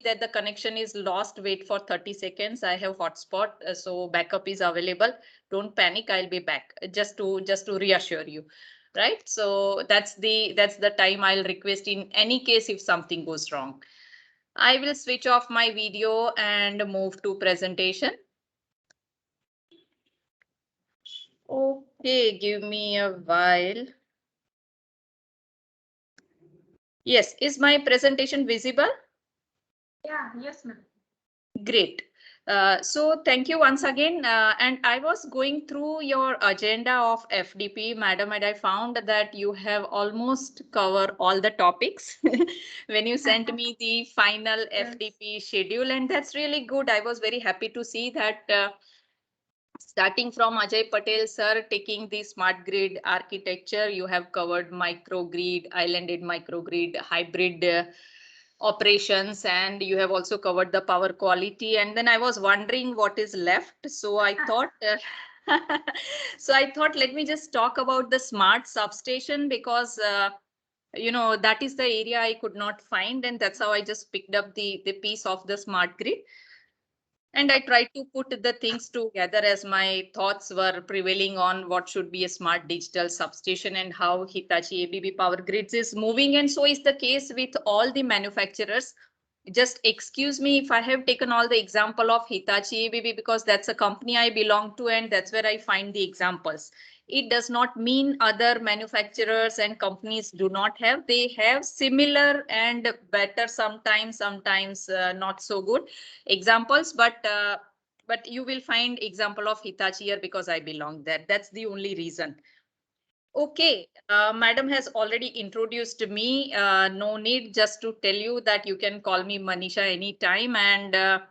that the connection is lost, wait for 30 seconds. I have hotspot, so backup is available. Don't panic, I'll be back. Just to reassure you, right? So that's the time I'll request in any case if something goes wrong. I will switch off my video and move to presentation. Okay, give me a while. Yes, is my presentation visible? Yeah, yes, ma'am. Great. So thank you once again. And I was going through your agenda of FDP, madam, and I found that you have almost covered all the topics when you sent me the final Yes. FDP schedule. And that's really good. I was very happy to see that starting from Ajay Patel, sir, taking the smart grid architecture, you have covered microgrid, islanded microgrid, hybrid operations, and you have also covered the power quality. And then I was wondering what is left. So I thought, let me just talk about the smart substation because that is the area I could not find, and that's how I just picked up the piece of the smart grid. And I tried to put the things together as my thoughts were prevailing on what should be a smart digital substation and how Hitachi ABB Power Grids is moving. And so is the case with all the manufacturers. Just excuse me if I have taken all the example of Hitachi ABB because that's a company I belong to and that's where I find the examples. It does not mean other manufacturers and companies do not have. They have similar and better sometimes not so good examples, but you will find example of Hitachi here because I belong there. That's the only reason. Okay, madam has already introduced me. No need just to tell you that you can call me Manisha anytime, and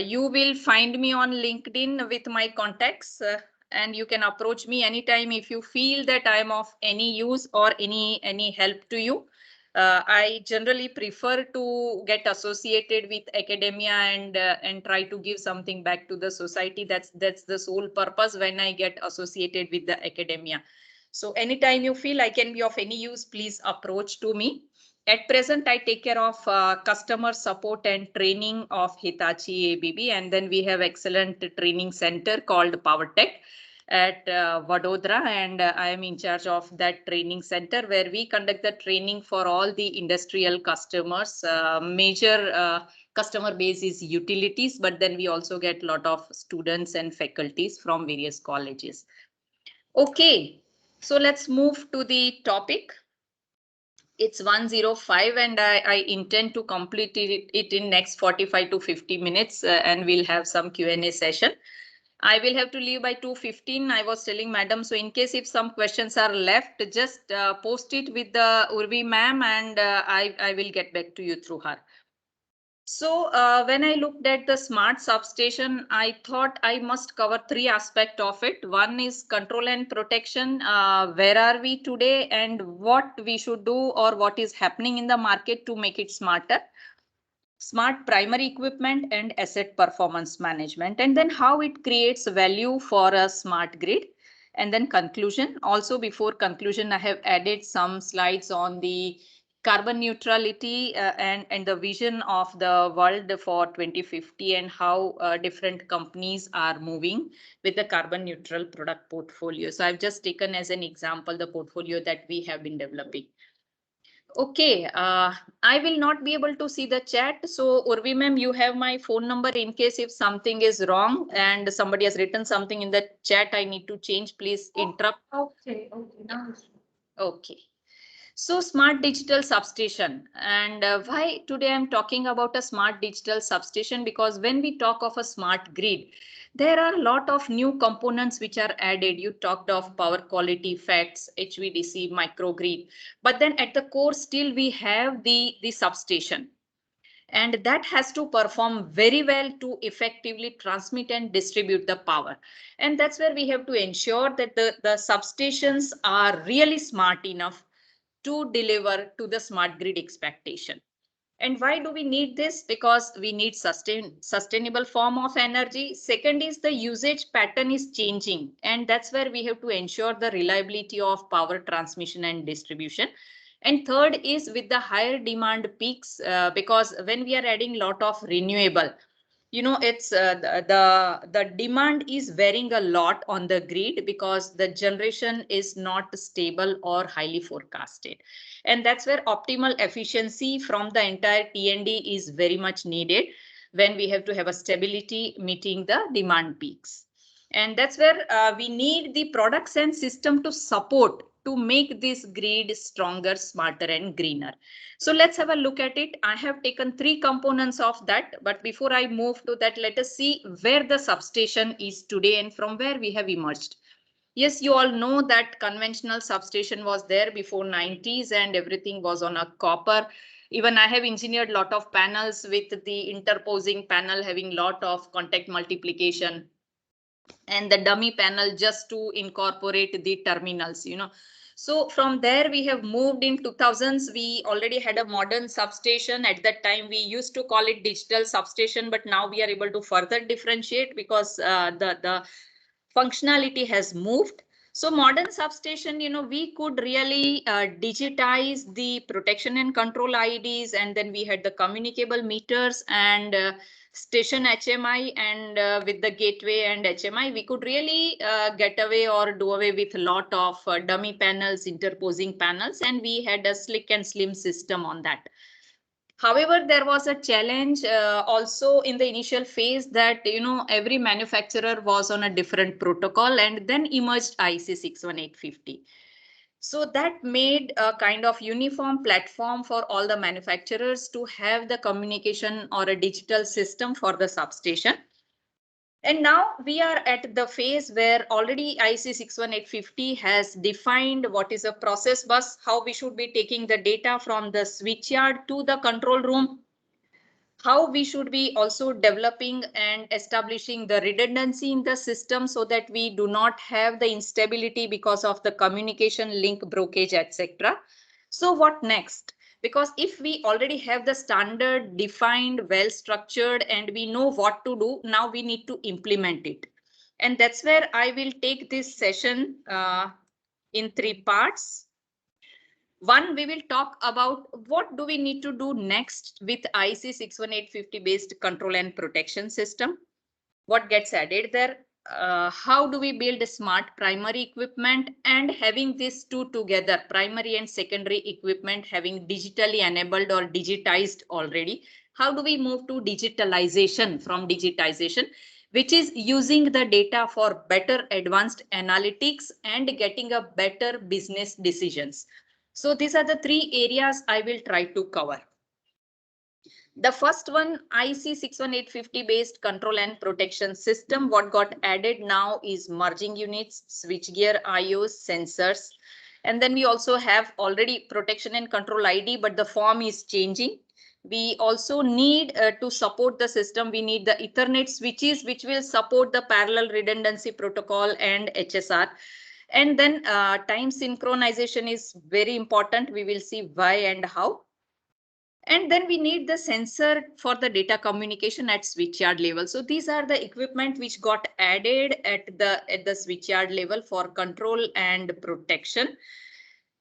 you will find me on LinkedIn with my contacts. And you can approach me anytime if you feel that I am of any use or any help to you. I generally prefer to get associated with academia and try to give something back to the society. That's the sole purpose when I get associated with the academia. So anytime you feel I can be of any use, please approach to me. At present, I take care of customer support and training of Hitachi ABB, and then we have excellent training center called PowerTech at Vadodara, and I am in charge of that training center where we conduct the training for all the industrial customers. Major customer base is utilities, but then we also get a lot of students and faculties from various colleges. Okay, so let's move to the topic. It's 1:05 and I intend to complete it in next 45 to 50 minutes and we'll have some Q&A session. I will have to leave by 2:15. I was telling madam, so in case if some questions are left, just post it with the Urvi ma'am and I will get back to you through her. So when I looked at the smart substation, I thought I must cover three aspects of it. One is control and protection. Where are we today and what we should do or what is happening in the market to make it smarter. Smart primary equipment and asset performance management, and then how it creates value for a smart grid. And then conclusion. Also before conclusion, I have added some slides on the carbon neutrality and the vision of the world for 2050 and how different companies are moving with the carbon neutral product portfolio. So I've just taken as an example the portfolio that we have been developing. Okay, I will not be able to see the chat. So Urvi ma'am, you have my phone number in case if something is wrong and somebody has written something in the chat I need to change, please interrupt. Okay, now Okay. So smart digital substation, and why today I'm talking about a smart digital substation, because when we talk of a smart grid, there are a lot of new components which are added. You talked of power quality, FACTS, HVDC, microgrid, but then at the core still we have the substation. And that has to perform very well to effectively transmit and distribute the power. And that's where we have to ensure that the substations are really smart enough to deliver to the smart grid expectation. And why do we need this? Because we need sustainable form of energy. Second is the usage pattern is changing. And that's where we have to ensure the reliability of power transmission and distribution. And third is with the higher demand peaks, because when we are adding lot of renewable, it's the demand is varying a lot on the grid because the generation is not stable or highly forecasted, and that's where optimal efficiency from the entire T&D is very much needed when we have to have a stability meeting the demand peaks. And that's where we need the products and system to support to make this grid stronger, smarter, and greener. So let's have a look at it. I have taken three components of that, but before I move to that, let us see where the substation is today and from where we have emerged. Yes, you all know that conventional substation was there before 90s and everything was on a copper. Even I have engineered lot of panels with the interposing panel having lot of contact multiplication and the dummy panel just to incorporate the terminals. So from there we have moved in 2000s. We already had a modern substation. At that time we used to call it digital substation, but now we are able to further differentiate because the functionality has moved. So modern substation, we could really digitize the protection and control IDs, and then we had the communicable meters and station HMI, and with the gateway and HMI, we could really get away or do away with a lot of dummy panels, interposing panels, and we had a slick and slim system on that. However, there was a challenge also in the initial phase that, every manufacturer was on a different protocol, and then emerged IEC 61850. So that made a kind of uniform platform for all the manufacturers to have the communication or a digital system for the substation. And now we are at the phase where already IEC 61850 has defined what is a process bus, how we should be taking the data from the switchyard to the control room, how we should be also developing and establishing the redundancy in the system so that we do not have the instability because of the communication link brokerage, etc. So what next? Because if we already have the standard defined, well structured, and we know what to do, now we need to implement it. And that's where I will take this session in three parts. One, we will talk about what do we need to do next with IEC 61850 based control and protection system. What gets added there? How do we build a smart primary equipment, and having these two together, primary and secondary equipment having digitally enabled or digitized already. How do we move to digitalization from digitization, which is using the data for better advanced analytics and getting a better business decisions. So these are the three areas I will try to cover. The first one, IEC 61850 based control and protection system. What got added now is merging units, switchgear, IOs, sensors. And then we also have already protection and control ID, but the form is changing. We also need to support the system. We need the Ethernet switches, which will support the parallel redundancy protocol and HSR. And then time synchronization is very important. We will see why and how. And then we need the sensor for the data communication at switchyard level. So these are the equipment which got added at the switchyard level for control and protection.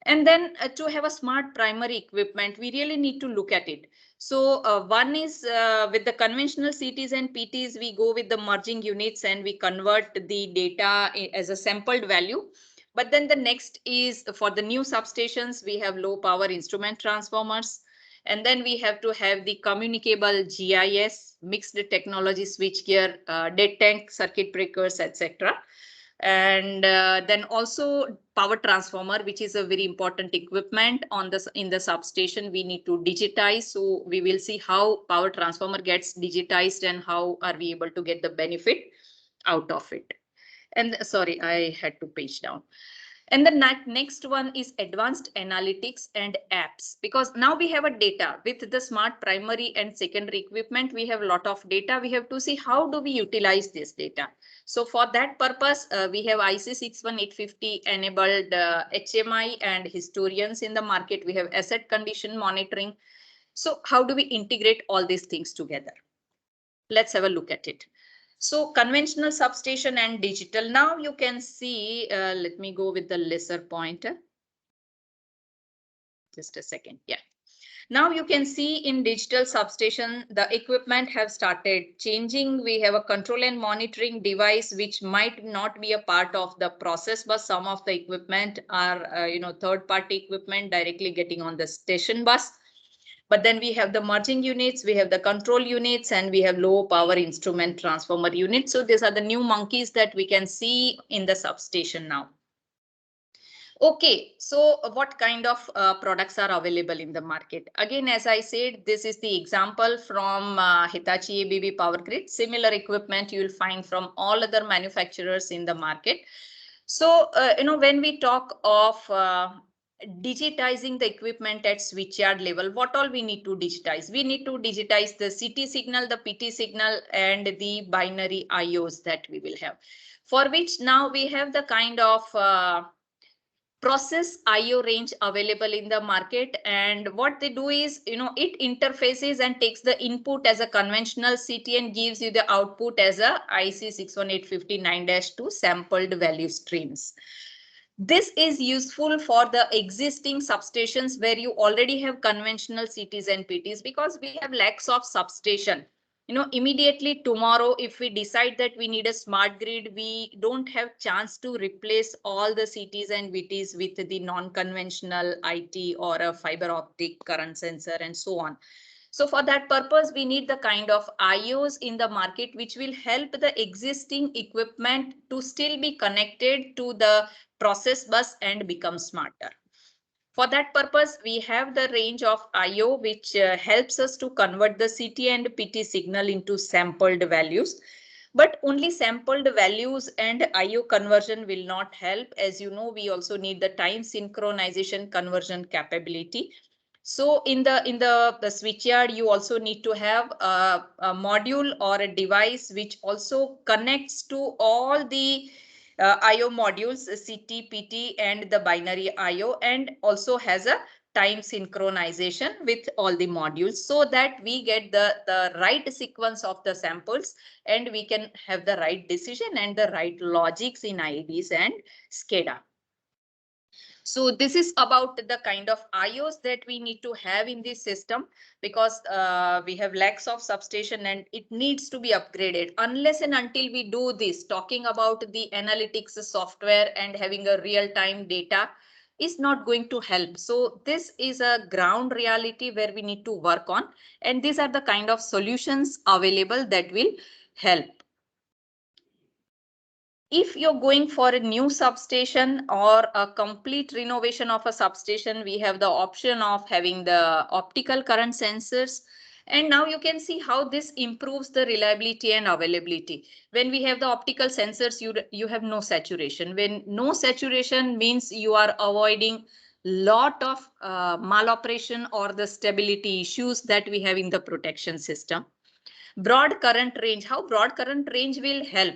And then to have a smart primary equipment, we really need to look at it. So one is with the conventional CTs and PTs, we go with the merging units and we convert the data as a sampled value. But then the next is for the new substations, we have low power instrument transformers. And then we have to have the communicable GIS, mixed technology switchgear, dead tank circuit breakers, etc. And then also power transformer, which is a very important equipment in the substation. We need to digitize. So we will see how power transformer gets digitized and how are we able to get the benefit out of it. And sorry, I had to page down. And the next one is advanced analytics and apps, because now we have a data with the smart primary and secondary equipment. We have a lot of data. We have to see how do we utilize this data. So for that purpose, we have IEC 61850 enabled HMI and historians in the market. We have asset condition monitoring. So how do we integrate all these things together? Let's have a look at it. So conventional substation and digital. Now you can see, let me go with the lesser pointer. Just a second. Yeah. Now you can see in digital substation, the equipment have started changing. We have a control and monitoring device, which might not be a part of the process, but some of the equipment are, third-party equipment directly getting on the station bus. But then we have the merging units, we have the control units, and we have low power instrument transformer units. So these are the new monkeys that we can see in the substation now. Okay, so what kind of products are available in the market? Again, as I said, this is the example from Hitachi ABB Power Grid. Similar equipment you will find from all other manufacturers in the market. So, when we talk of digitizing the equipment at switchyard level, what all we need to digitize? We need to digitize the CT signal, the PT signal, and the binary IOs that we will have. For which now we have the kind of process IO range available in the market, and what they do is, it interfaces and takes the input as a conventional CT and gives you the output as a IC 61859-2 sampled value streams. This is useful for the existing substations where you already have conventional CTs and PTs, because we have lacks of substation. Immediately tomorrow, if we decide that we need a smart grid, we don't have chance to replace all the CTs and VTs with the non-conventional IT or a fiber optic current sensor and so on. So for that purpose, we need the kind of IOs in the market which will help the existing equipment to still be connected to the process bus and become smarter. For that purpose, we have the range of IO, which helps us to convert the CT and PT signal into sampled values. But only sampled values and IO conversion will not help. As you know, we also need the time synchronization conversion capability. So in the switchyard, you also need to have a module or a device which also connects to all the IO modules, CT, PT, and the binary IO, and also has a time synchronization with all the modules, so that we get the right sequence of the samples and we can have the right decision and the right logics in IDs and SCADA. So this is about the kind of IOs that we need to have in this system, because we have lacks of substation and it needs to be upgraded. Unless and until we do this, talking about the analytics software and having a real-time data is not going to help. So this is a ground reality where we need to work on, and these are the kind of solutions available that will help. If you're going for a new substation or a complete renovation of a substation, we have the option of having the optical current sensors. And now you can see how this improves the reliability and availability. When we have the optical sensors, you have no saturation. When no saturation means you are avoiding lot of maloperation or the stability issues that we have in the protection system. Broad current range, how broad current range will help?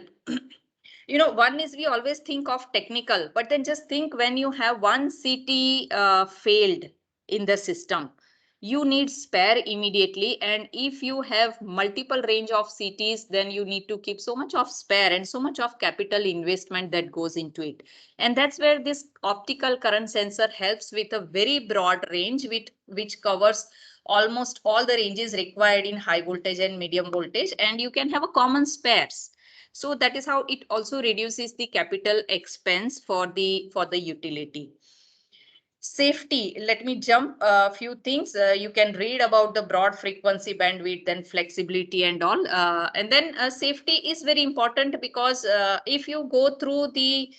One is we always think of technical, but then just think when you have one CT failed in the system, you need spare immediately. And if you have multiple range of CTs, then you need to keep so much of spare and so much of capital investment that goes into it. And that's where this optical current sensor helps with a very broad range, which covers almost all the ranges required in high voltage and medium voltage, and you can have a common spares. So that is how it also reduces the capital expense for the utility. Safety, let me jump a few things. You can read about the broad frequency bandwidth and flexibility and all. And then safety is very important, because if you go through the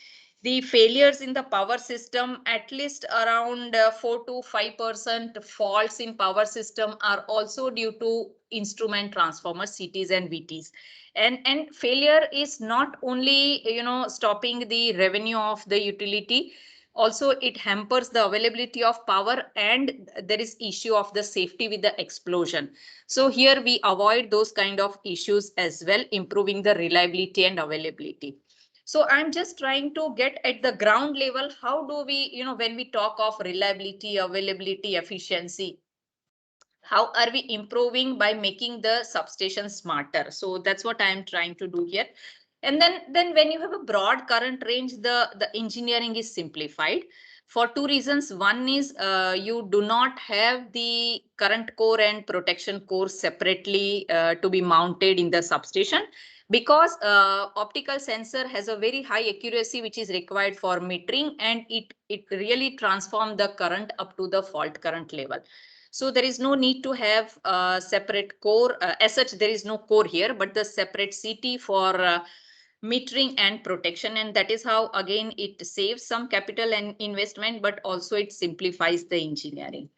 failures in the power system, at least around 4 to 5% faults in power system are also due to instrument transformers, CTs and VTs. And failure is not only, stopping the revenue of the utility, also it hampers the availability of power, and there is issue of the safety with the explosion. So here we avoid those kind of issues as well, improving the reliability and availability. So I'm just trying to get at the ground level, how do we, when we talk of reliability, availability, efficiency, how are we improving by making the substation smarter? So that's what I am trying to do here. And then when you have a broad current range, the engineering is simplified. For two reasons. One is you do not have the current core and protection core separately to be mounted in the substation, because optical sensor has a very high accuracy which is required for metering, and it really transforms the current up to the fault current level. So there is no need to have a separate core. As such, there is no core here, but the separate CT for metering and protection. And that is how, again, it saves some capital and investment, but also it simplifies the engineering.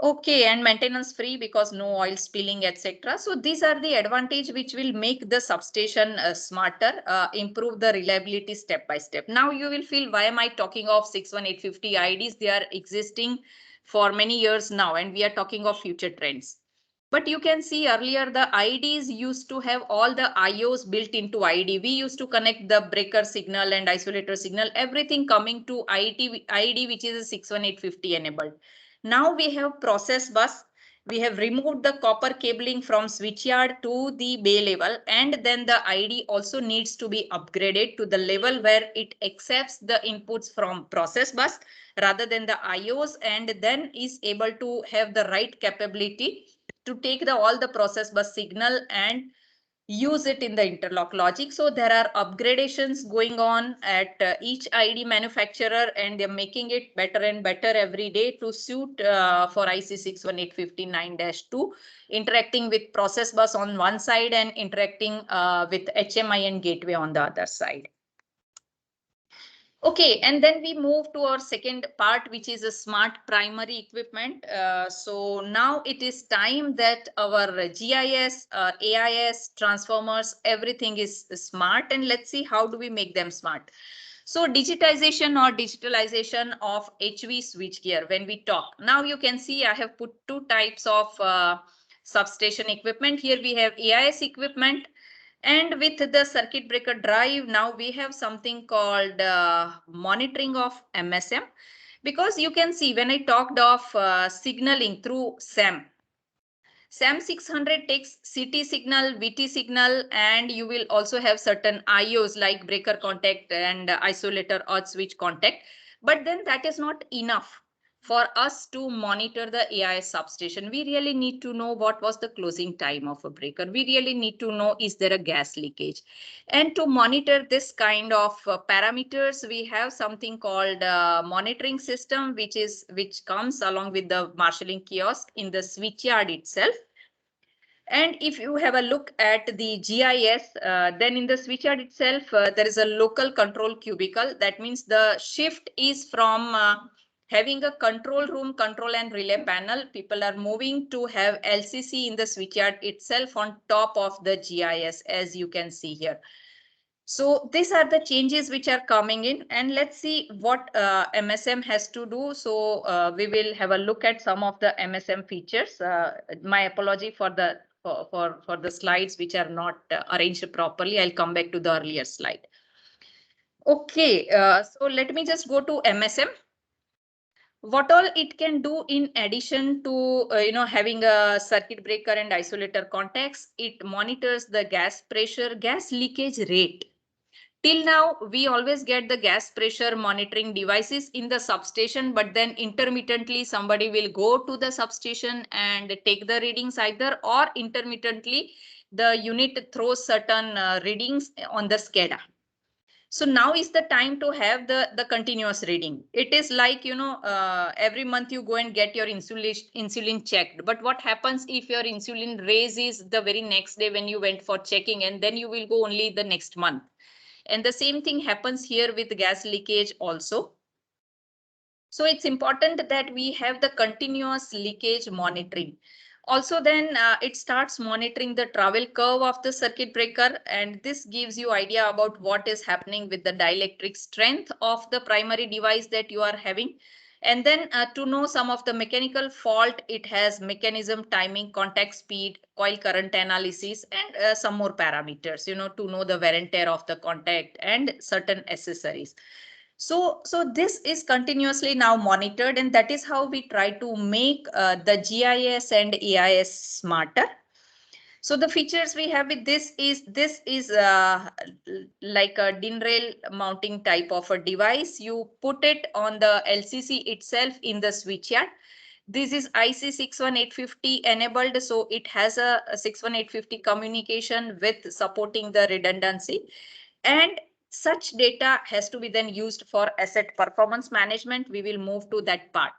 Okay, and maintenance free because no oil spilling, etc. So these are the advantage which will make the substation smarter, improve the reliability step by step. Now you will feel, why am I talking of 61850 IDs? They are existing for many years now, and we are talking of future trends. But you can see earlier the IDs used to have all the IOs built into ID. We used to connect the breaker signal and isolator signal, everything coming to ID, which is a 61850 enabled. Now we have process bus. We have removed the copper cabling from switchyard to the bay level, and then the ID also needs to be upgraded to the level where it accepts the inputs from process bus rather than the IOs, and then is able to have the right capability to take all the process bus signal and use it in the interlock logic. So there are upgradations going on at each ID manufacturer, and they're making it better and better every day to suit for IC 61859-2, interacting with process bus on one side and interacting with HMI and gateway on the other side. Okay, and then we move to our second part, which is a smart primary equipment. So now it is time that our GIS, AIS, transformers, everything is smart, and let's see how do we make them smart. So digitization or digitalization of HV switchgear, when we talk, now you can see I have put two types of substation equipment. Here we have AIS equipment. And with the circuit breaker drive, now we have something called monitoring of MSM, because you can see when I talked of signaling through SAM, SAM 600 takes CT signal, VT signal, and you will also have certain IOs like breaker contact and isolator or switch contact. But then that is not enough for us to monitor the AIS substation. We really need to know what was the closing time of a breaker. We really need to know, is there a gas leakage? And to monitor this kind of parameters, we have something called monitoring system, which comes along with the marshalling kiosk in the switchyard itself. And if you have a look at the GIS, then in the switchyard itself, there is a local control cubicle. That means the shift is from having a control room, control and relay panel. People are moving to have LCC in the switchyard itself on top of the GIS, as you can see here. So these are the changes which are coming in, and let's see what MSM has to do. So we will have a look at some of the MSM features. My apology for the slides which are not arranged properly. I'll come back to the earlier slide. Okay, so let me just go to MSM. What all it can do in addition to having a circuit breaker and isolator contacts, it monitors the gas pressure, gas leakage rate. Till now, we always get the gas pressure monitoring devices in the substation, but then intermittently somebody will go to the substation and take the readings either, or intermittently the unit throws certain readings on the SCADA. So now is the time to have the continuous reading. It is like, every month you go and get your insulin checked. But what happens if your insulin raises the very next day when you went for checking, and then you will go only the next month? And the same thing happens here with gas leakage also. So it's important that we have the continuous leakage monitoring. Also, then it starts monitoring the travel curve of the circuit breaker, and this gives you idea about what is happening with the dielectric strength of the primary device that you are having. And then to know some of the mechanical fault, it has mechanism, timing, contact speed, coil current analysis, and some more parameters, to know the wear and tear of the contact and certain accessories. So this is continuously now monitored, and that is how we try to make the GIS and AIS smarter. So the features we have with this is like a DIN rail mounting type of a device. You put it on the LCC itself in the switchyard. This is IC 61850 enabled, so it has a 61850 communication with supporting the redundancy. And such data has to be then used for asset performance management. We will move to that part.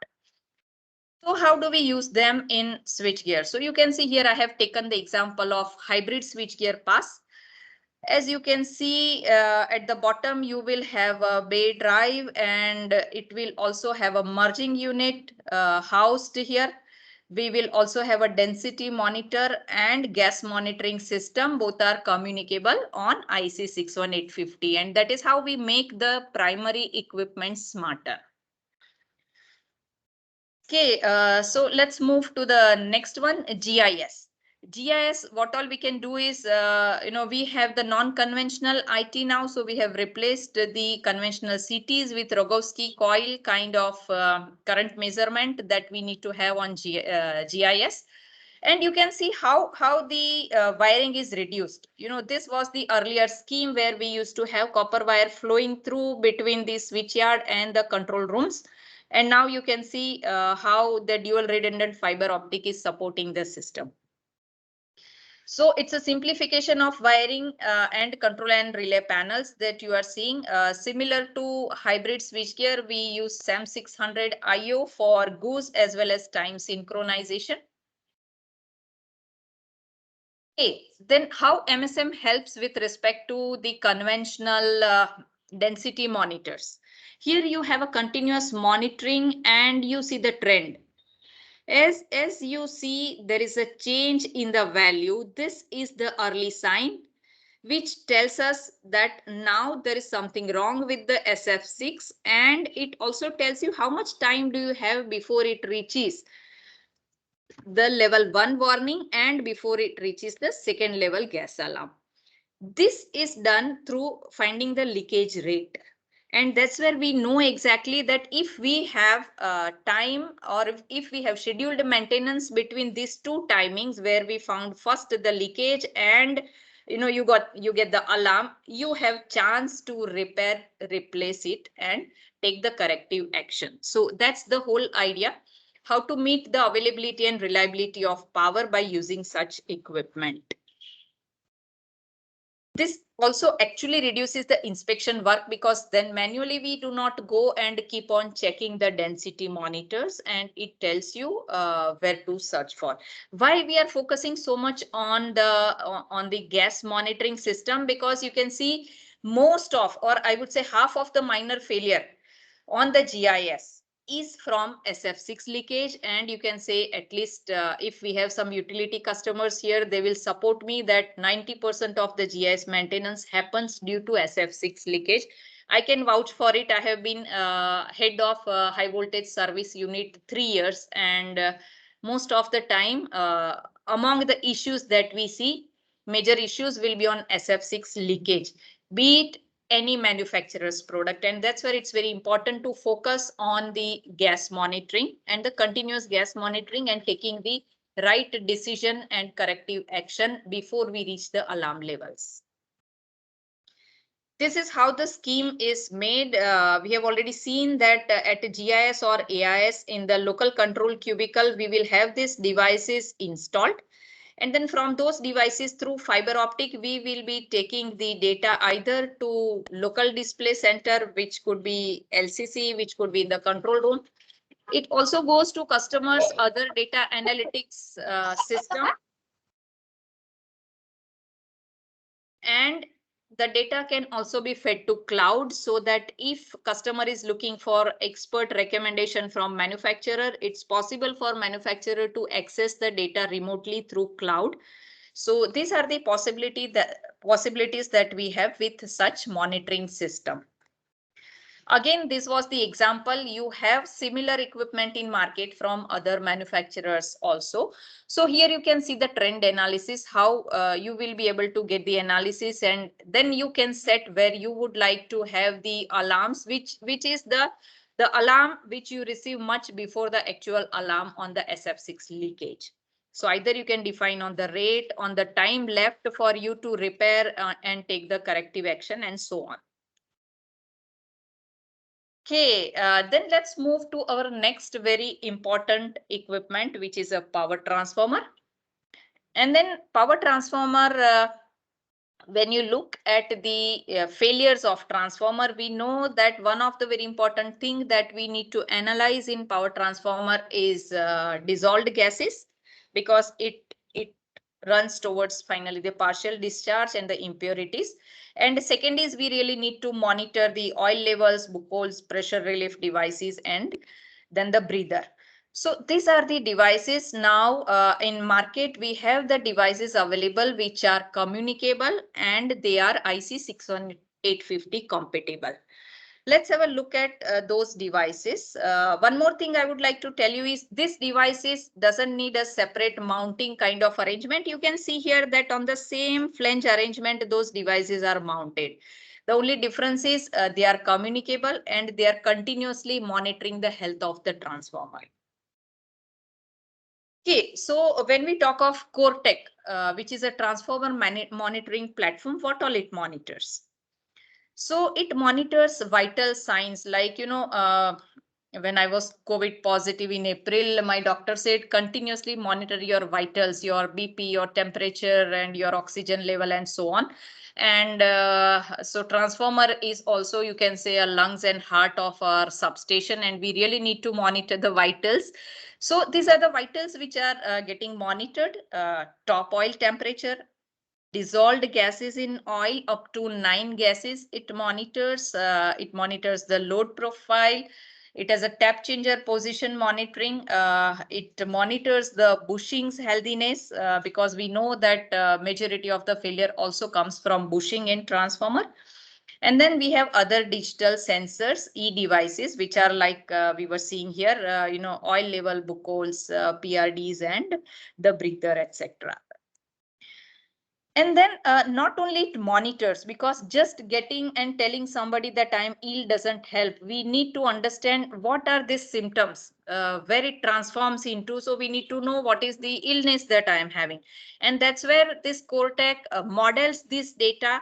So how do we use them in switchgear? So you can see here I have taken the example of hybrid switchgear pass. As you can see at the bottom, you will have a bay drive and it will also have a merging unit housed here. We will also have a density monitor and gas monitoring system. Both are communicable on IC 61850, and that is how we make the primary equipment smarter. Okay, so let's move to the next one, GIS. GIS, what all we can do is, we have the non-conventional IT now. So we have replaced the conventional CTs with Rogowski coil kind of current measurement that we need to have on GIS. And you can see how the wiring is reduced. This was the earlier scheme where we used to have copper wire flowing through between the switchyard and the control rooms. And now you can see how the dual redundant fiber optic is supporting the system. So it's a simplification of wiring and control and relay panels that you are seeing. Similar to hybrid switchgear, we use SAM600 IO for goose as well as time synchronization. Okay, then how MSM helps with respect to the conventional density monitors. Here you have a continuous monitoring and you see the trend. As you see, there is a change in the value. This is the early sign, which tells us that now there is something wrong with the SF6, and it also tells you how much time do you have before it reaches the level 1 warning and before it reaches the second level gas alarm. This is done through finding the leakage rate. And that's where we know exactly that if we have time, or if we have scheduled maintenance between these two timings where we found first the leakage and you get the alarm, you have chance to repair, replace it and take the corrective action. So that's the whole idea, how to meet the availability and reliability of power by using such equipment. This also actually reduces the inspection work, because then manually we do not go and keep on checking the density monitors, and it tells you where to search for. Why we are focusing so much on the gas monitoring system? Because you can see most of, or I would say half of the minor failure on the GIS is from SF6 leakage. And you can say, at least if we have some utility customers here, they will support me that 90% of the GIS maintenance happens due to SF6 leakage. I can vouch for it. I have been head of high voltage service unit 3 years, and most of the time among the issues that we see, major issues will be on SF6 leakage, be it any manufacturer's product. And that's where it's very important to focus on the gas monitoring and the continuous gas monitoring and taking the right decision and corrective action before we reach the alarm levels. This is how the scheme is made. We have already seen that at GIS or AIS in the local control cubicle, we will have these devices installed. And then from those devices through fiber optic, we will be taking the data either to local display center, which could be LCC, which could be in the control room. It also goes to customers' other data analytics system. And the data can also be fed to cloud, so that if customer is looking for expert recommendation from manufacturer, it's possible for manufacturer to access the data remotely through cloud. So these are the possibilities that we have with such monitoring system. Again, this was the example. You have similar equipment in market from other manufacturers also. So here you can see the trend analysis, how you will be able to get the analysis, and then you can set where you would like to have the alarms, which is the alarm which you receive much before the actual alarm on the SF6 leakage. So either you can define on the rate, on the time left for you to repair and take the corrective action and so on. Okay, then let's move to our next very important equipment, which is a power transformer. And then power transformer, when you look at the failures of transformer, we know that one of the very important thing that we need to analyze in power transformer is dissolved gases, because it runs towards finally the partial discharge and the impurities. And second is we really need to monitor the oil levels, holes, pressure relief devices, and then the breather. So these are the devices now in market. We have the devices available which are communicable and they are IC 61850 compatible. Let's have a look at those devices. One more thing I would like to tell you is this devices doesn't need a separate mounting kind of arrangement. You can see here that on the same flange arrangement, those devices are mounted. The only difference is they are communicable and they are continuously monitoring the health of the transformer. Okay, so when we talk of CoreTech, which is a transformer monitoring platform, what all it monitors? So it monitors vital signs like, when I was COVID positive in April, my doctor said continuously monitor your vitals, your BP, your temperature, and your oxygen level, and so on. And so transformer is also, you can say, a lungs and heart of our substation, and we really need to monitor the vitals. So these are the vitals which are getting monitored: top oil temperature, dissolved gases in oil up to 9 gases. It monitors the load profile. It has a tap changer position monitoring. It monitors the bushings healthiness, because we know that majority of the failure also comes from bushing in transformer. And then we have other digital sensors, e-devices, which are like we were seeing here, oil level, book holes, PRDs, and the breather, etc. And then not only it monitors, because just getting and telling somebody that I'm ill doesn't help. We need to understand what are these symptoms, where it transforms into. So we need to know what is the illness that I am having. And that's where this CoreTech models this data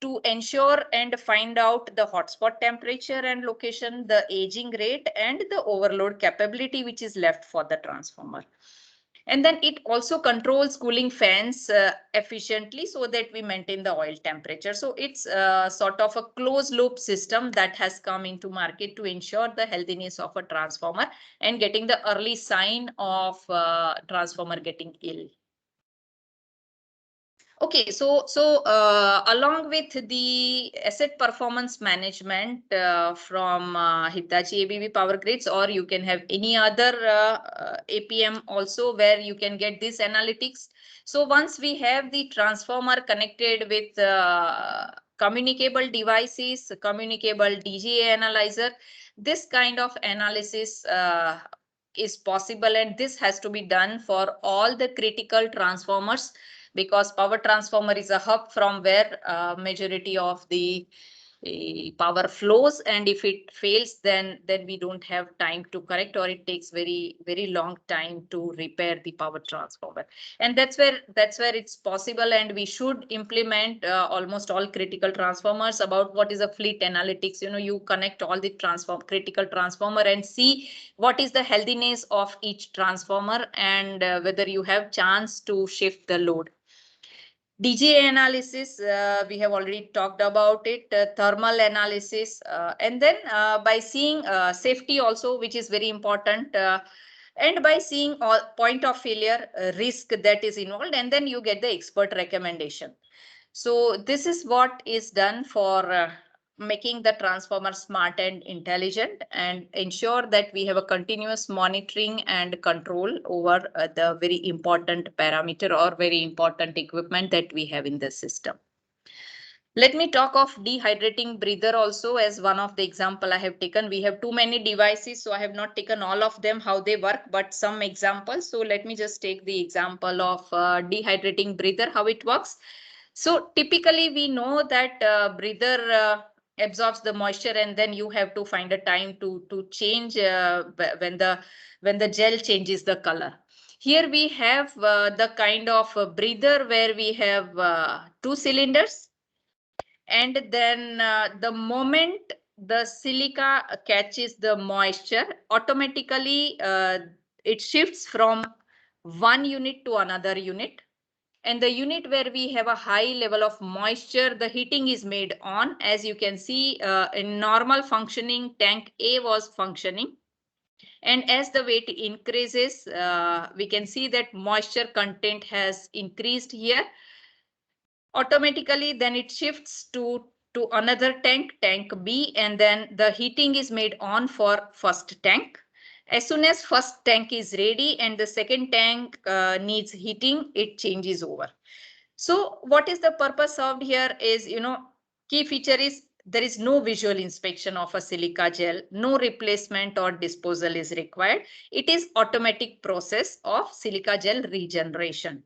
to ensure and find out the hotspot temperature and location, the aging rate, and the overload capability which is left for the transformer. And then it also controls cooling fans efficiently so that we maintain the oil temperature. So it's sort of a closed loop system that has come into market to ensure the healthiness of a transformer and getting the early sign of transformer getting ill. Okay, so along with the asset performance management from Hitachi ABB Power Grids, or you can have any other APM also where you can get this analytics. So once we have the transformer connected with communicable devices, communicable DGA analyzer, this kind of analysis is possible, and this has to be done for all the critical transformers, because power transformer is a hub from where majority of the power flows, and if it fails, then we don't have time to correct, or it takes very long time to repair the power transformer. And that's where it's possible, and we should implement almost all critical transformers about what is a fleet analytics. You connect all the critical transformer and see what is the healthiness of each transformer, and whether you have chance to shift the load. DGA analysis, we have already talked about it, thermal analysis, and then by seeing safety also, which is very important, and by seeing all point of failure risk that is involved, and then you get the expert recommendation. So this is what is done for making the transformer smart and intelligent, and ensure that we have a continuous monitoring and control over the very important parameter or very important equipment that we have in the system. Let me talk of dehydrating breather also as one of the example I have taken. We have too many devices, so I have not taken all of them, how they work, but some examples. So let me just take the example of dehydrating breather, how it works. So typically we know that breather absorbs the moisture, and then you have to find a time to change when the gel changes the color. Here we have the kind of breather where we have 2 cylinders. And then the moment the silica catches the moisture, automatically it shifts from one unit to another unit. And the unit where we have a high level of moisture, the heating is made on. As you can see, in normal functioning, tank A was functioning. And as the weight increases, we can see that moisture content has increased here. Automatically, then it shifts to another tank, tank B, and then the heating is made on for first tank. As soon as first tank is ready and the second tank needs heating, it changes over. So what is the purpose of here is, key feature is there is no visual inspection of a silica gel, no replacement or disposal is required. It is automatic process of silica gel regeneration.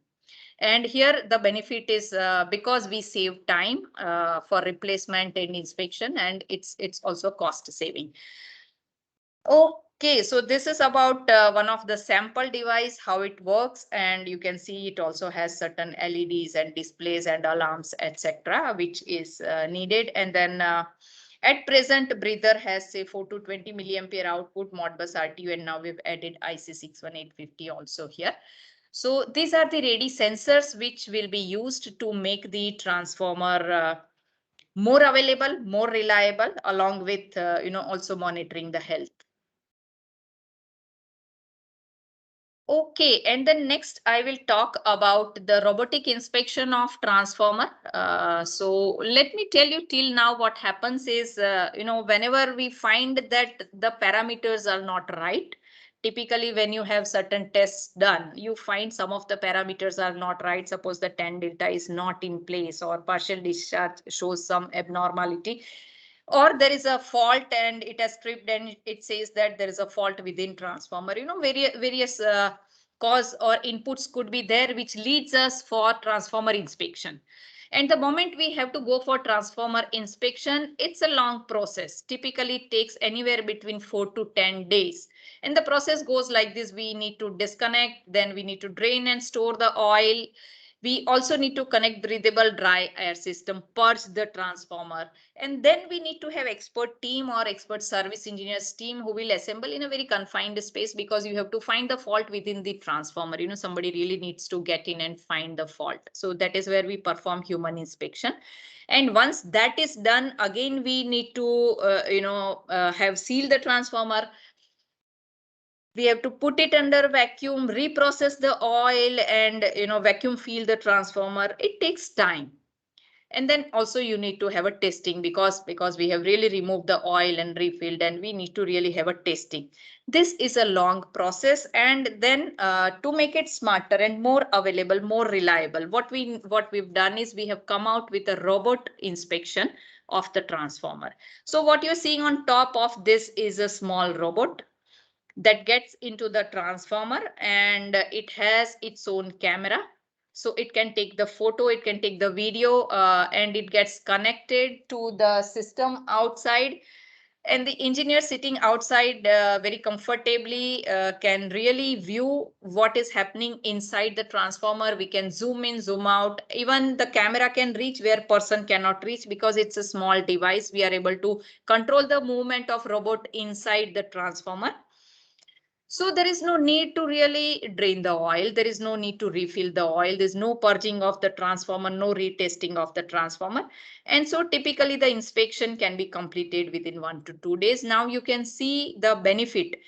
And here the benefit is because we save time for replacement and inspection, and it's also cost saving. Okay, so this is about one of the sample device, how it works, and you can see it also has certain LEDs and displays and alarms, etc., which is needed. And then at present, breather has say 4 to 20 milliampere output, Modbus RTU, and now we've added IC61850 also here. So these are the ready sensors which will be used to make the transformer more available, more reliable, along with also monitoring the health. Okay, and then next I will talk about the robotic inspection of transformer. So let me tell you till now what happens is, whenever we find that the parameters are not right, typically when you have certain tests done, you find some of the parameters are not right. Suppose the 10 delta is not in place or partial discharge shows some abnormality, or there is a fault and it has tripped and it says that there is a fault within transformer. Various cause or inputs could be there which leads us for transformer inspection. And the moment we have to go for transformer inspection, it's a long process. Typically it takes anywhere between 4 to 10 days. And the process goes like this: we need to disconnect, then we need to drain and store the oil. We also need to connect breathable dry air system, purge the transformer, and then we need to have expert team or expert service engineers team who will assemble in a very confined space, because you have to find the fault within the transformer. Somebody really needs to get in and find the fault. So that is where we perform human inspection. And once that is done, again we need to have sealed the transformer. We have to put it under vacuum, reprocess the oil, and vacuum seal the transformer. It takes time. And then also you need to have a testing, because we have really removed the oil and refilled, and we need to really have a testing. This is a long process. And then to make it smarter and more available, more reliable, what we've done is we have come out with a robot inspection of the transformer. So what you're seeing on top of this is a small robot that gets into the transformer, and it has its own camera. So it can take the photo, it can take the video, and it gets connected to the system outside. And the engineer sitting outside very comfortably can really view what is happening inside the transformer. We can zoom in, zoom out. Even the camera can reach where person cannot reach, because it's a small device. We are able to control the movement of robot inside the transformer. So there is no need to really drain the oil. There is no need to refill the oil. There's no purging of the transformer, no retesting of the transformer. And so typically the inspection can be completed within 1 to 2 days. Now you can see the benefit.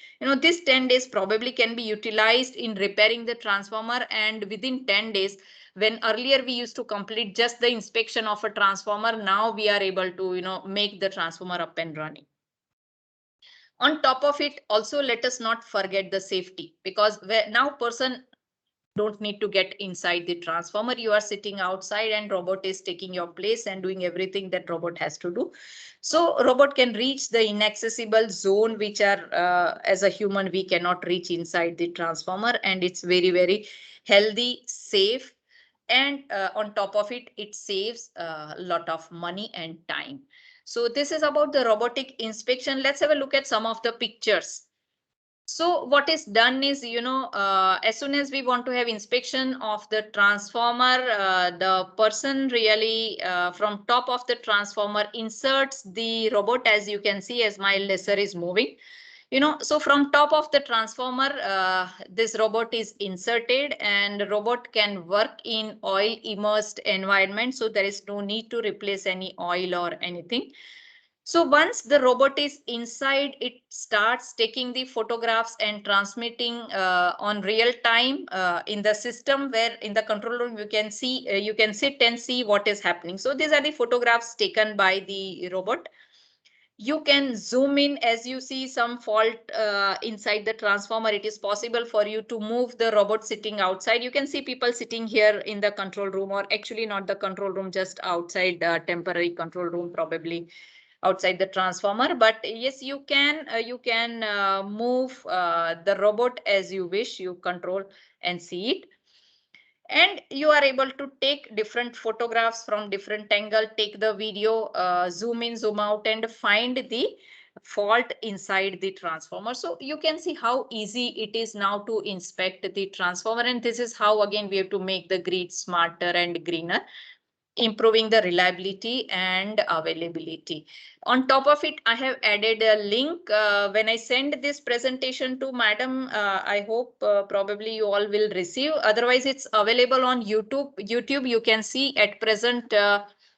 This 10 days probably can be utilized in repairing the transformer, and within 10 days, when earlier we used to complete just the inspection of a transformer, now we are able to, make the transformer up and running. On top of it, also let us not forget the safety, because now person don't need to get inside the transformer. You are sitting outside and robot is taking your place and doing everything that robot has to do. So robot can reach the inaccessible zone which are as a human we cannot reach inside the transformer, and it's very, very healthy, safe, and on top of it, it saves a lot of money and time. So this is about the robotic inspection. Let's have a look at some of the pictures. So what is done is, as soon as we want to have inspection of the transformer, the person really from top of the transformer inserts the robot, as you can see, as my laser is moving. So from top of the transformer, this robot is inserted, and robot can work in oil immersed environment. So there is no need to replace any oil or anything. So once the robot is inside, it starts taking the photographs and transmitting on real time in the system, where in the control room you can see, you can sit and see what is happening. So these are the photographs taken by the robot. You can zoom in as you see some fault inside the transformer. It is possible for you to move the robot sitting outside. You can see people sitting here in the control room, or actually not the control room, just outside temporary control room, probably outside the transformer. But yes, you can move the robot as you wish. You control and see it, and you are able to take different photographs from different angle, take the video, zoom in, zoom out, and find the fault inside the transformer. So you can see how easy it is now to inspect the transformer, and this is how again we have to make the grid smarter and greener, improving the reliability and availability. On top of it, I have added a link. When I send this presentation to madam, I hope probably you all will receive. Otherwise, it's available on YouTube. You can see at present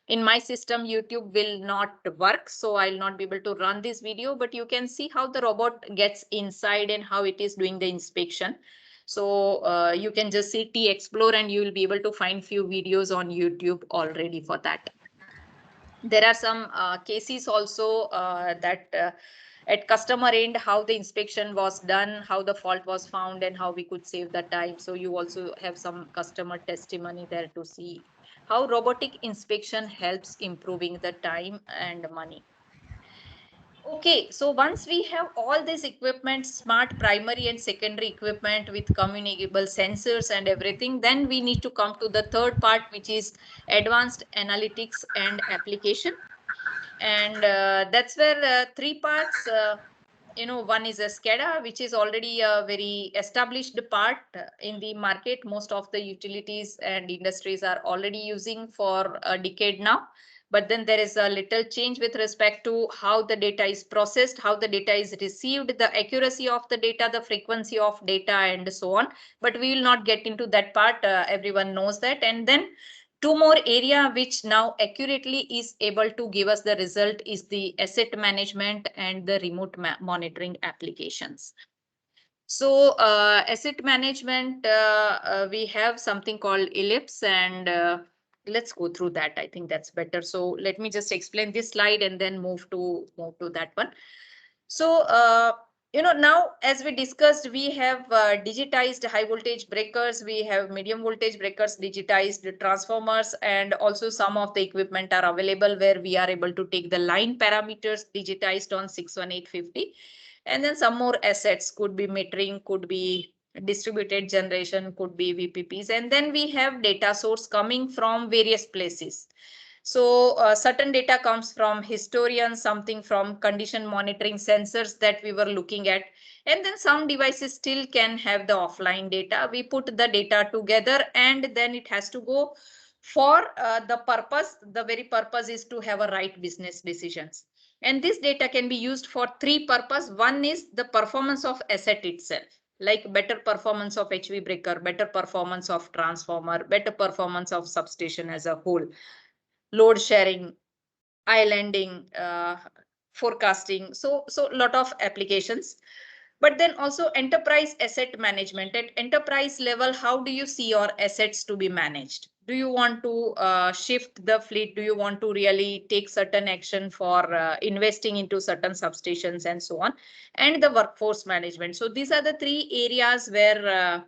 in my system, YouTube will not work. So I'll not be able to run this video, but you can see how the robot gets inside and how it is doing the inspection. So you can just see T-Explore and you will be able to find few videos on YouTube already for that. There are some cases also that at customer end, how the inspection was done, how the fault was found, and how we could save the time. So you also have some customer testimony there to see how robotic inspection helps improving the time and money. Okay, so once we have all this equipment, smart primary and secondary equipment with communicable sensors and everything, then we need to come to the third part, which is advanced analytics and application. And that's where three parts, one is a SCADA, which is already a very established part in the market. Most of the utilities and industries are already using for a decade now. But then there is a little change with respect to how the data is processed, how the data is received, the accuracy of the data, the frequency of data, and so on. But we will not get into that part. Everyone knows that. And then two more area which now accurately is able to give us the result is the asset management and the remote monitoring applications. So asset management, we have something called Ellipse, and let's go through that. I think that's better. So let me just explain this slide and then move to that one. So now as we discussed, we have digitized high voltage breakers, we have medium voltage breakers, digitized transformers, and also some of the equipment are available where we are able to take the line parameters digitized on 61850. And then some more assets could be metering, could be distributed generation, could be VPPs. And then we have data source coming from various places. So certain data comes from historians, something from condition monitoring sensors that we were looking at. And then some devices still can have the offline data. We put the data together and then it has to go for the purpose. The very purpose is to have a right business decisions. And this data can be used for three purposes. One is the performance of asset itself, like better performance of HV breaker, better performance of transformer, better performance of substation as a whole, load sharing, islanding, forecasting. So lot of applications. But then also enterprise asset management. At enterprise level, how do you see your assets to be managed? Do you want to shift the fleet? Do you want to really take certain action for investing into certain substations and so on? And the workforce management. So these are the three areas where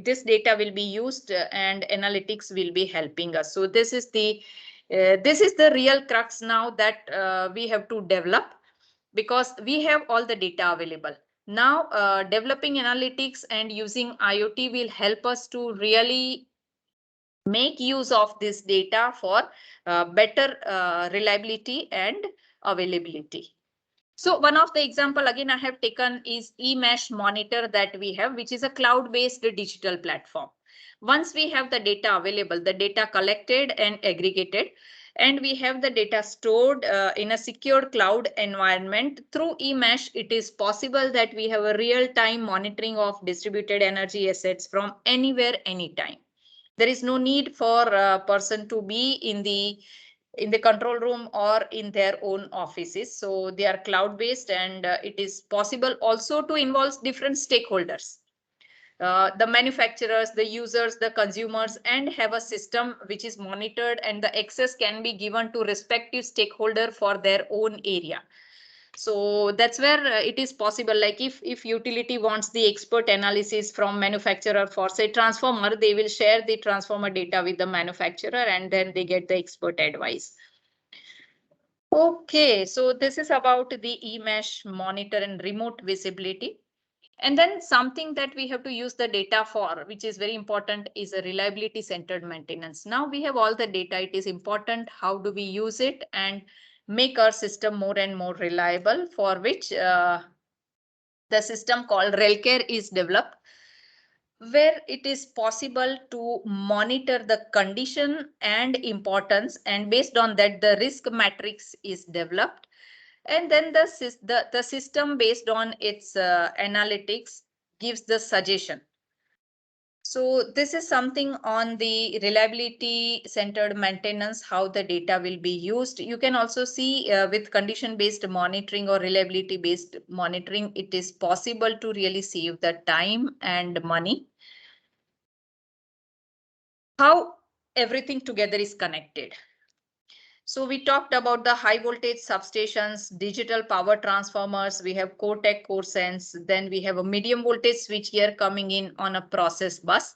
this data will be used and analytics will be helping us. So this is the real crux now that we have to develop, because we have all the data available. Now, developing analytics and using IoT will help us to really make use of this data for better reliability and availability. So one of the example again I have taken is eMesh Monitor that we have, which is a cloud-based digital platform. Once we have the data available, the data collected and aggregated, and we have the data stored in a secure cloud environment through eMesh, it is possible that we have a real-time monitoring of distributed energy assets from anywhere, anytime. There is no need for a person to be in the control room or in their own offices. So they are cloud based, and it is possible also to involve different stakeholders, the manufacturers, the users, the consumers, and have a system which is monitored, and the access can be given to respective stakeholder for their own area. So that's where it is possible. Like if utility wants the expert analysis from manufacturer for say transformer, they will share the transformer data with the manufacturer, and then they get the expert advice. Okay, so this is about the eMesh monitor and remote visibility. And then something that we have to use the data for, which is very important, is a reliability centered maintenance. Now we have all the data. It is important how do we use it and make our system more and more reliable, for which the system called RelCare is developed, where it is possible to monitor the condition and importance, and based on that the risk matrix is developed, and then the system based on its analytics gives the suggestion. So this is something on the reliability centered maintenance, how the data will be used. You can also see with condition based monitoring or reliability based monitoring, it is possible to really save the time and money. How everything together is connected. So we talked about the high voltage substations, digital power transformers, we have Cortec CoreSense, then we have a medium voltage switchgear coming in on a process bus.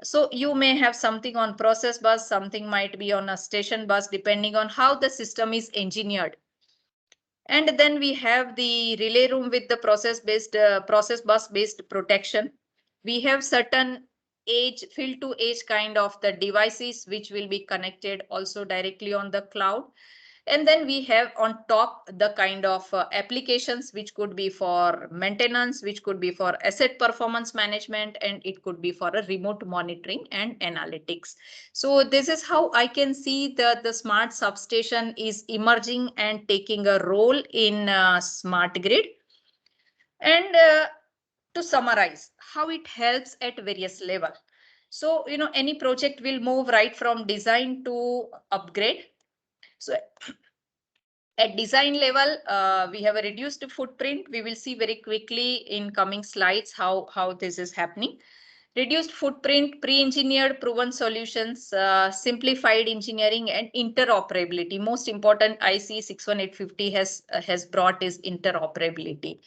So you may have something on process bus, something might be on a station bus, depending on how the system is engineered. And then we have the relay room with the process bus based protection. We have certain field to edge kind of the devices which will be connected also directly on the cloud. And then we have on top the kind of applications which could be for maintenance, which could be for asset performance management, and it could be for a remote monitoring and analytics. So this is how I can see the smart substation is emerging and taking a role in smart grid. And to summarize how it helps at various level. So, any project will move right from design to upgrade. So at design level, we have a reduced footprint. We will see very quickly in coming slides how this is happening. Reduced footprint, pre-engineered proven solutions, simplified engineering, and interoperability. Most important IC 61850 has brought is interoperability.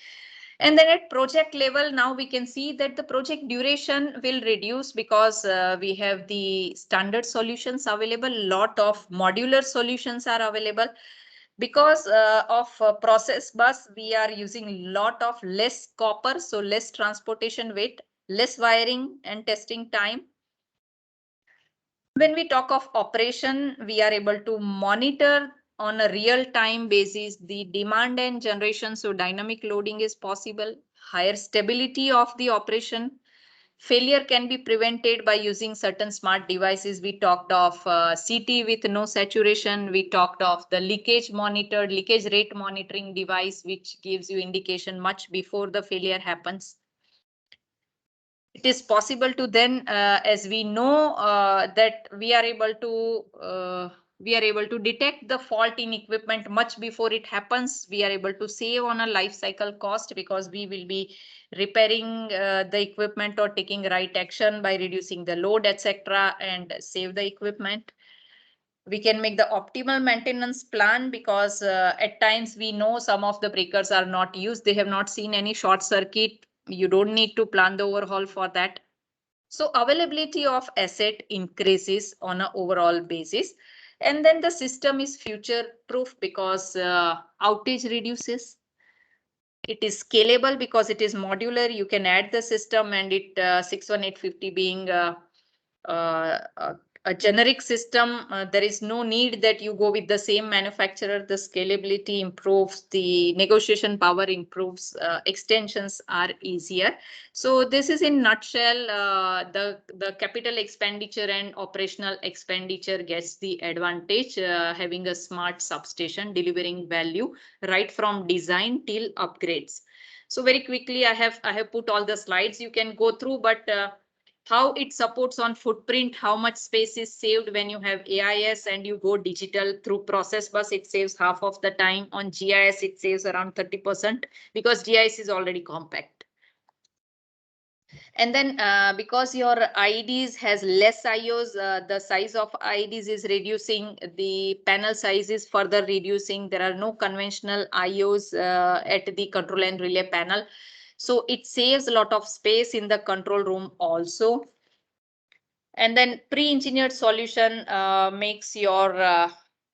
And then at project level, now we can see that the project duration will reduce because we have the standard solutions available. Lot of modular solutions are available. Because of process bus, we are using lot of less copper, so less transportation weight, less wiring and testing time. When we talk of operation, we are able to monitor on a real-time basis the demand and generation, so dynamic loading is possible. Higher stability of the operation. Failure can be prevented by using certain smart devices. We talked of CT with no saturation. We talked of the leakage rate monitoring device, which gives you indication much before the failure happens. It is possible to then, as we know, that we are able to detect the fault in equipment much before it happens. We are able to save on a life cycle cost because we will be repairing the equipment or taking right action by reducing the load, etc., and save the equipment. We can make the optimal maintenance plan because at times we know some of the breakers are not used. They have not seen any short circuit. You don't need to plan the overhaul for that. So availability of asset increases on an overall basis. And then the system is future proof because outage reduces. It is scalable because it is modular. You can add the system, and it 61850 being a generic system, there is no need that you go with the same manufacturer. The scalability improves, the negotiation power improves, extensions are easier. So this is in nutshell, the capital expenditure and operational expenditure gets the advantage, having a smart substation delivering value right from design till upgrades. So very quickly, I have put all the slides you can go through, but how it supports on footprint, how much space is saved when you have AIS and you go digital through process bus, it saves half of the time. On GIS, it saves around 30% because GIS is already compact. And then because your IDs has less IOs, the size of IDs is reducing, the panel size is further reducing. There are no conventional IOs at the control and relay panel. So it saves a lot of space in the control room also. And then pre-engineered solution makes your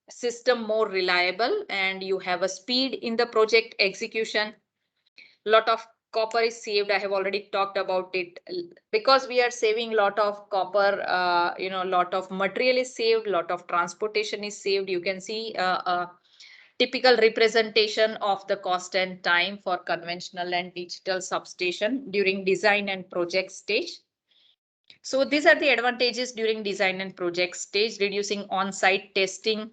system more reliable, and you have a speed in the project execution. Lot of copper is saved. I have already talked about it. Because we are saving lot of copper, lot of material is saved, lot of transportation is saved. You can see a typical representation of the cost and time for conventional and digital substation during design and project stage. So these are the advantages during design and project stage: reducing on-site testing.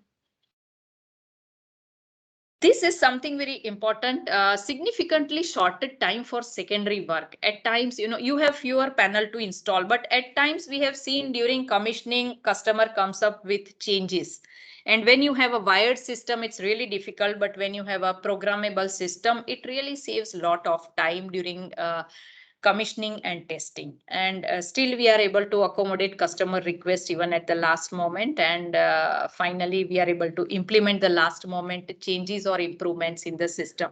This is something very important, significantly shorter time for secondary work. At times, you have fewer panel to install, but at times we have seen during commissioning, customer comes up with changes. And when you have a wired system, it's really difficult, but when you have a programmable system, it really saves a lot of time during commissioning and testing. And still we are able to accommodate customer requests even at the last moment. And finally, we are able to implement the last moment changes or improvements in the system.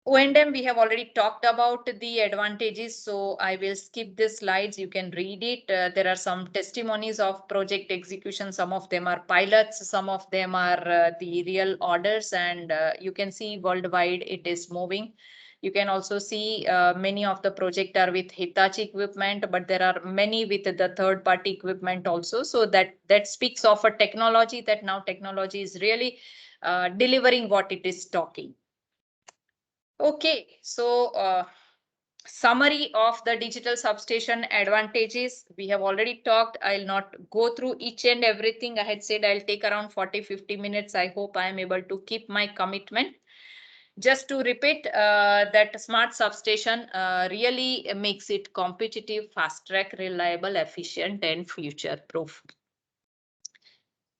O&M, we have already talked about the advantages, so I will skip the slides. You can read it. There are some testimonies of project execution. Some of them are pilots, some of them are the real orders, and you can see worldwide it is moving. You can also see many of the project are with Hitachi equipment, but there are many with the third-party equipment also. So that speaks of a technology, that now technology is really delivering what it is talking. Okay, so summary of the digital substation advantages. We have already talked. I'll not go through each and everything. I had said I'll take around 40-50 minutes. I hope I am able to keep my commitment. Just to repeat, that smart substation really makes it competitive, fast track, reliable, efficient, and future proof.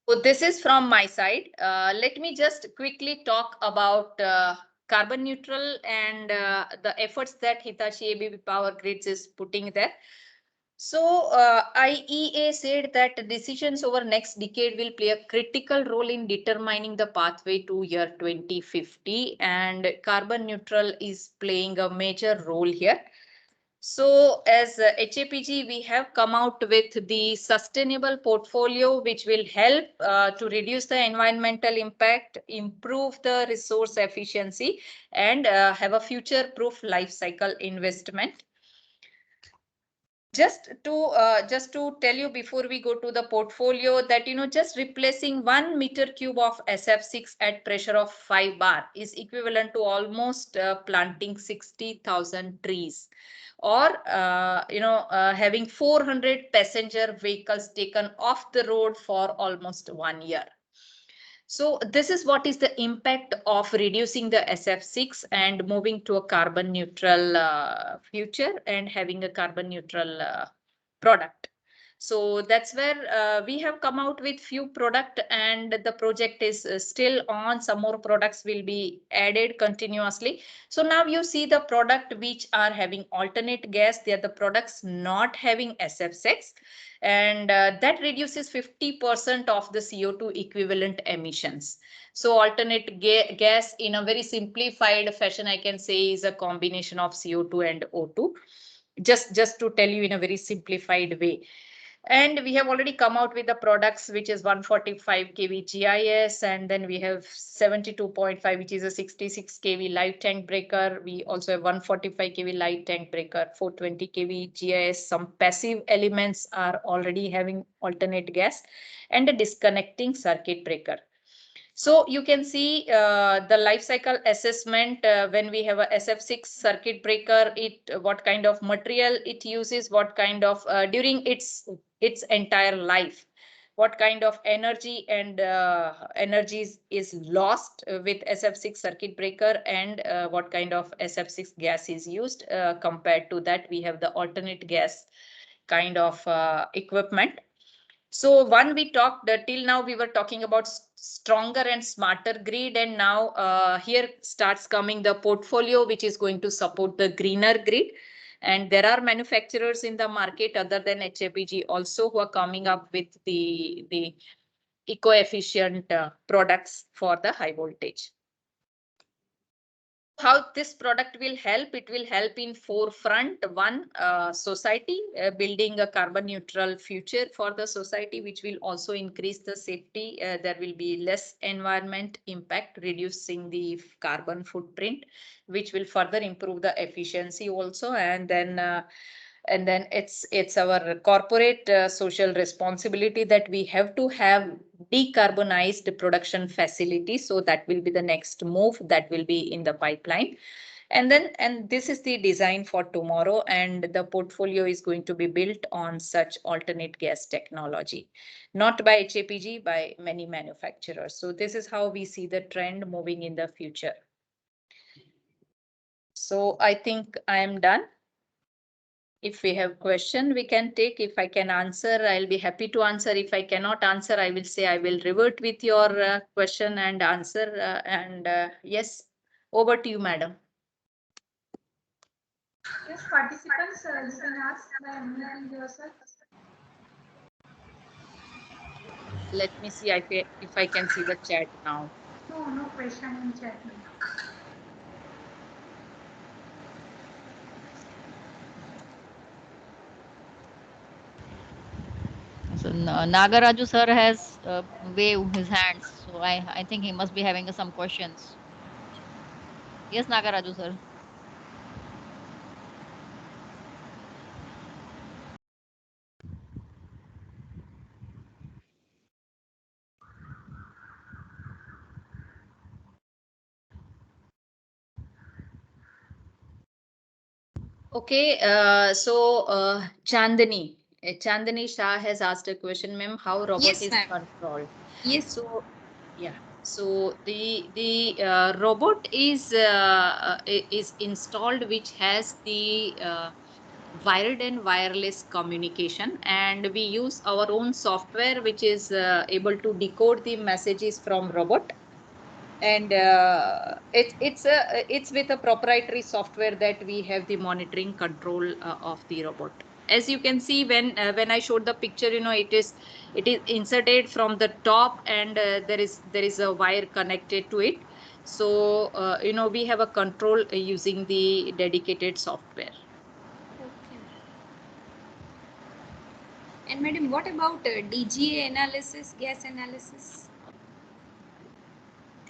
So this is from my side. Let me just quickly talk about carbon neutral and the efforts that Hitachi ABB Power Grids is putting there. So IEA said that decisions over next decade will play a critical role in determining the pathway to year 2050, and carbon neutral is playing a major role here. So as HAPG, we have come out with the sustainable portfolio, which will help to reduce the environmental impact, improve the resource efficiency, and have a future-proof life cycle investment. Just to tell you before we go to the portfolio that, just replacing 1 meter cube of SF6 at pressure of 5 bar is equivalent to almost planting 60,000 trees, or having 400 passenger vehicles taken off the road for almost 1 year. So this is what is the impact of reducing the SF6 and moving to a carbon neutral future and having a carbon neutral product. So that's where we have come out with few product, and the project is still on. Some more products will be added continuously. So now you see the product which are having alternate gas. They are the products not having SF6, and that reduces 50% of the CO2 equivalent emissions. So alternate gas, in a very simplified fashion, I can say, is a combination of CO2 and O2. Just to tell you in a very simplified way. And we have already come out with the products, which is 145 kV GIS, and then we have 72.5, which is a 66 kV live tank breaker. We also have 145 kV live tank breaker, 420 kV GIS. Some passive elements are already having alternate gas, and a disconnecting circuit breaker. So you can see the life cycle assessment when we have a SF6 circuit breaker, what kind of material it uses, what kind of during its entire life, what kind of energy and energies is lost with SF6 circuit breaker, and what kind of SF6 gas is used. Compared to that, we have the alternate gas kind of equipment. So one we talked till now we were talking about stronger and smarter grid, and now here starts coming the portfolio which is going to support the greener grid. And there are manufacturers in the market other than HAPG also who are coming up with the eco-efficient products for the high voltage. How this product will help? It will help in forefront. One, society, building a carbon neutral future for the society, which will also increase the safety. There will be less environment impact, reducing the carbon footprint, which will further improve the efficiency also. And then it's our corporate social responsibility that we have to have decarbonized production facilities. So that will be the next move that will be in the pipeline. And this is the design for tomorrow, and the portfolio is going to be built on such alternate gas technology, not by HAPG, by many manufacturers. So this is how we see the trend moving in the future. So I think I am done. If we have question, we can take. If I can answer, I'll be happy to answer. If I cannot answer, I will say I will revert with your question and answer. Yes, over to you, madam. Yes, participants, you can ask by unmuting yourself. Let me see if I can see the chat now. No question in chat. So Nagaraju sir has waved his hands, so I think he must be having some questions. Yes, Nagaraju sir. Okay, Chandani. Chandani Shah has asked a question, ma'am, how robot Yes, is ma'am. controlled? Yes. So, yeah. So the robot is installed, which has the wired and wireless communication, and we use our own software, which is able to decode the messages from robot. And it's with a proprietary software that we have the monitoring control of the robot. As you can see, when I showed the picture, it is inserted from the top, and there is a wire connected to it. So we have a control using the dedicated software. Okay. And madam, what about DGA analysis, gas analysis?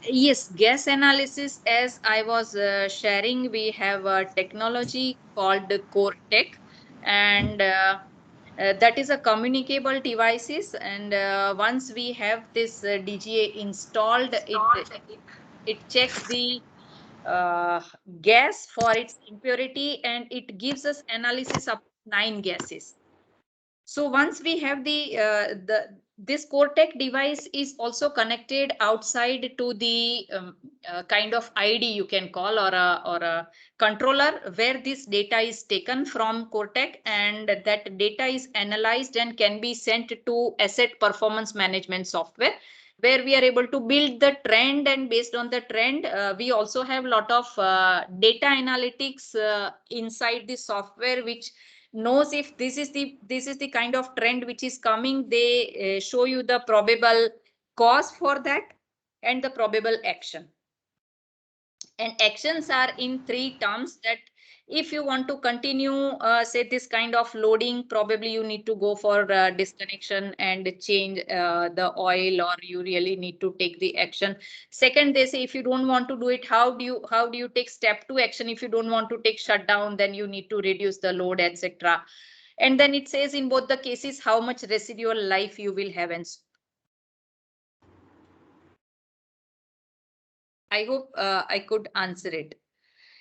Yes, gas analysis, as I was sharing, we have a technology called CoreTech, and that is a communicable devices. And once we have this DGA installed, it checks the uh, gas for its impurity, and it gives us analysis of 9 gases. So once we have this CoreTech device is also connected outside to the kind of ID you can call, or a controller, where this data is taken from CoreTech, and that data is analyzed and can be sent to asset performance management software, where we are able to build the trend, and based on the trend, we also have a lot of data analytics inside the software, which knows if this is the kind of trend which is coming. They show you the probable cause for that and the probable action. And actions are in 3 terms, that If you want to continue, say this kind of loading, probably you need to go for disconnection and change the oil, or you really need to take the action. Second, they say if you don't want to do it, how do you take step 2 action? If you don't want to take shutdown, then you need to reduce the load, etc. And then it says in both the cases how much residual life you will have. And I hope I could answer it.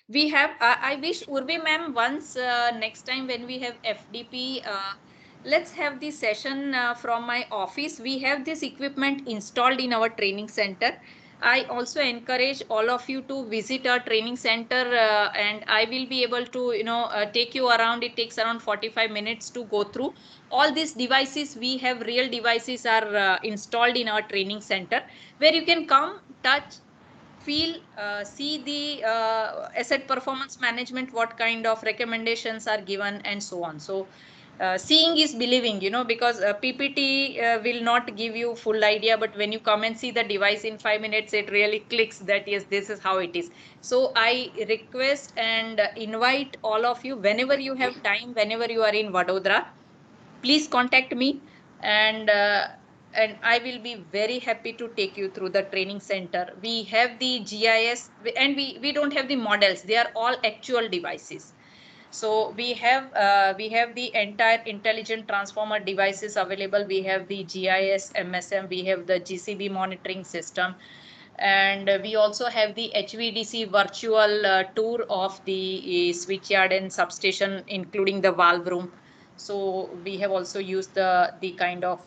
We have, I wish Urvi ma'am once next time when we have FDP, let's have the session from my office. We have this equipment installed in our training center. I also encourage all of you to visit our training center, and I will be able to, take you around. It takes around 45 minutes to go through all these devices. We have real devices are installed in our training center, where you can come, touch, feel, see the asset performance management, what kind of recommendations are given, and so on. So seeing is believing, because PPT will not give you full idea, but when you come and see the device in 5 minutes, it really clicks that yes, this is how it is. So I request and invite all of you, whenever you have time, whenever you are in Vadodara, please contact me, and I will be very happy to take you through the training center. We have the GIS, and we don't have the models. They are all actual devices. So we have the entire intelligent transformer devices available. We have the GIS, MSM, we have the GCB monitoring system, and we also have the HVDC virtual tour of the switchyard and substation, including the valve room. So we have also used the kind of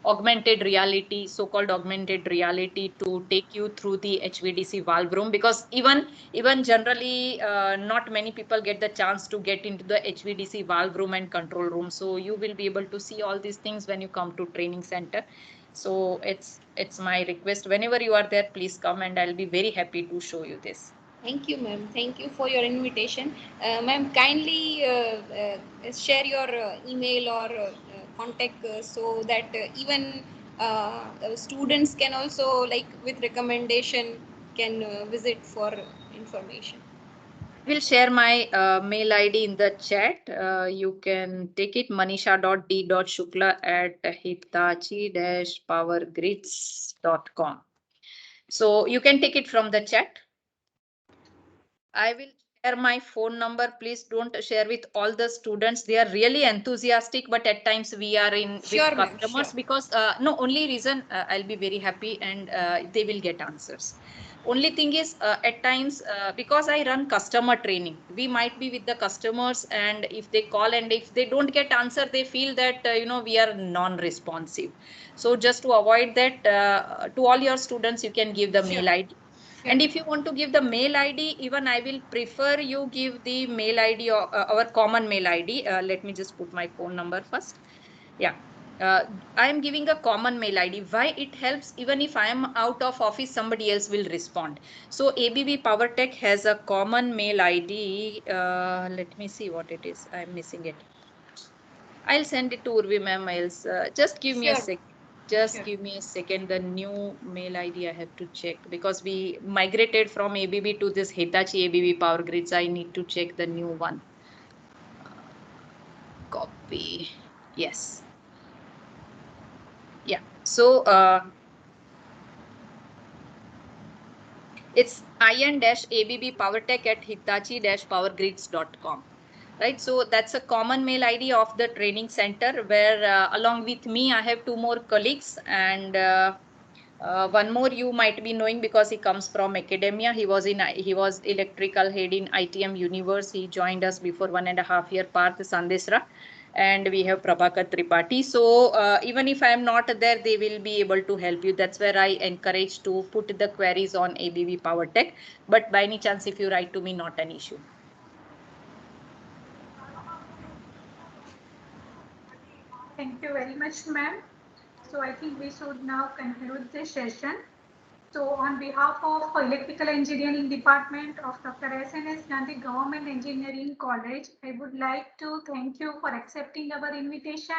augmented reality, so-called augmented reality, to take you through the HVDC valve room, because even generally not many people get the chance to get into the HVDC valve room and control room. So you will be able to see all these things when you come to training center. So it's my request, whenever you are there, please come, and I'll be very happy to show you this. Thank you, ma'am. Thank you for your invitation. Ma'am, kindly share your email or contact so that even students can also, like with recommendation, can visit for information. I will share my mail ID in the chat. You can take it, manisha.d.shukla@hitachi-powergrids.com. So you can take it from the chat. I will share my phone number. Please don't share with all the students. They are really enthusiastic, but at times we are in Sure, with ma'am, customers, sure. because no, only reason I'll be very happy, and they will get answers. Only thing is, at times, because I run customer training, we might be with the customers, and if they call and if they don't get answer, they feel that we are non-responsive. So just to avoid that, to all your students, you can give the mail ID. Sure. And if you want to give the mail ID, even I will prefer you give the mail ID, or our common mail ID. Let me just put my phone number first. Yeah. I am giving a common mail ID. Why it helps? Even if I am out of office, somebody else will respond. So ABB PowerTech has a common mail ID. Let me see what it is. I'm missing it. I'll send it to Urvi ma'am. Just give me a Sure. sec. Just Sure. give me a second. The new mail ID I have to check, because we migrated from ABB to this Hitachi ABB Power Grids. I need to check the new one. Copy. Yes. Yeah. So it's in-ABB PowerTech at hitachi-powergrids.com. Right, so that's a common mail ID of the training center, where along with me I have two more colleagues, and one more you might be knowing because he comes from academia. He was electrical head in ITM Universe. He joined us before 1.5 years, Parth Sandesra. And we have Prabhakar Tripathi. So even if I am not there, they will be able to help you. That's where I encourage to put the queries on ABB PowerTech. But by any chance, if you write to me, not an issue. Thank you very much, ma'am. So I think we should now conclude this session. So on behalf of Electrical Engineering Department of Dr. SNS Gandhi Government Engineering College, I would like to thank you for accepting our invitation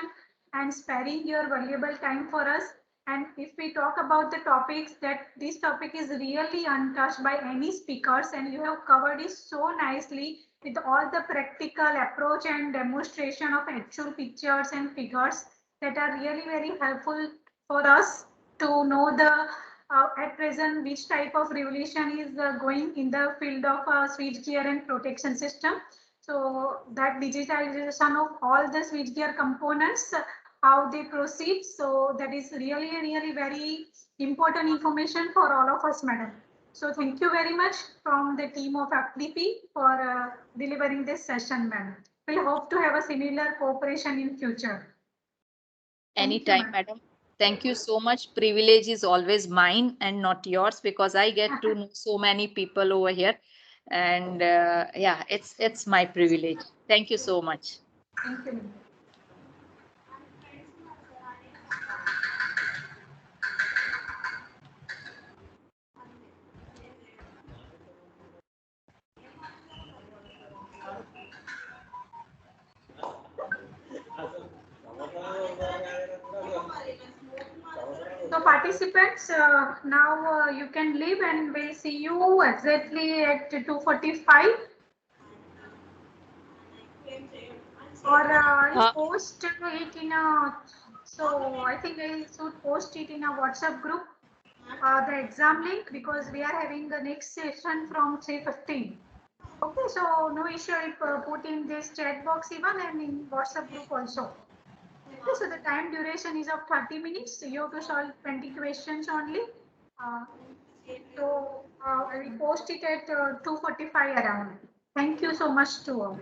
and sparing your valuable time for us. And if we talk about the topics, that this topic is really untouched by any speakers, and you have covered it so nicely with all the practical approach and demonstration of actual pictures and figures that are really very helpful for us to know the at present which type of revolution is going in the field of switchgear and protection system. So that digitalization of all the switchgear components, how they proceed. So that is really very important information for all of us, madam. So thank you very much from the team of FDP for delivering this session, ma'am. We hope to have a similar cooperation in future. Thank you, Anytime, ma'am. madam. Thank you so much. Privilege is always mine and not yours, because I get to know so many people over here. And yeah, it's my privilege. Thank you so much. Thank you, ma'am. So participants, now you can leave and we'll see you exactly at 2:45. Or I'll post it in a, so I think I should post it in a WhatsApp group, the exam link, because we are having the next session from 3:15. Okay, so no issue if put in this chat box even and in WhatsApp group also. Okay, so the time duration is of 30 minutes. You have to solve 20 questions only. So I will post it at 2:45 around. Thank you so much to all.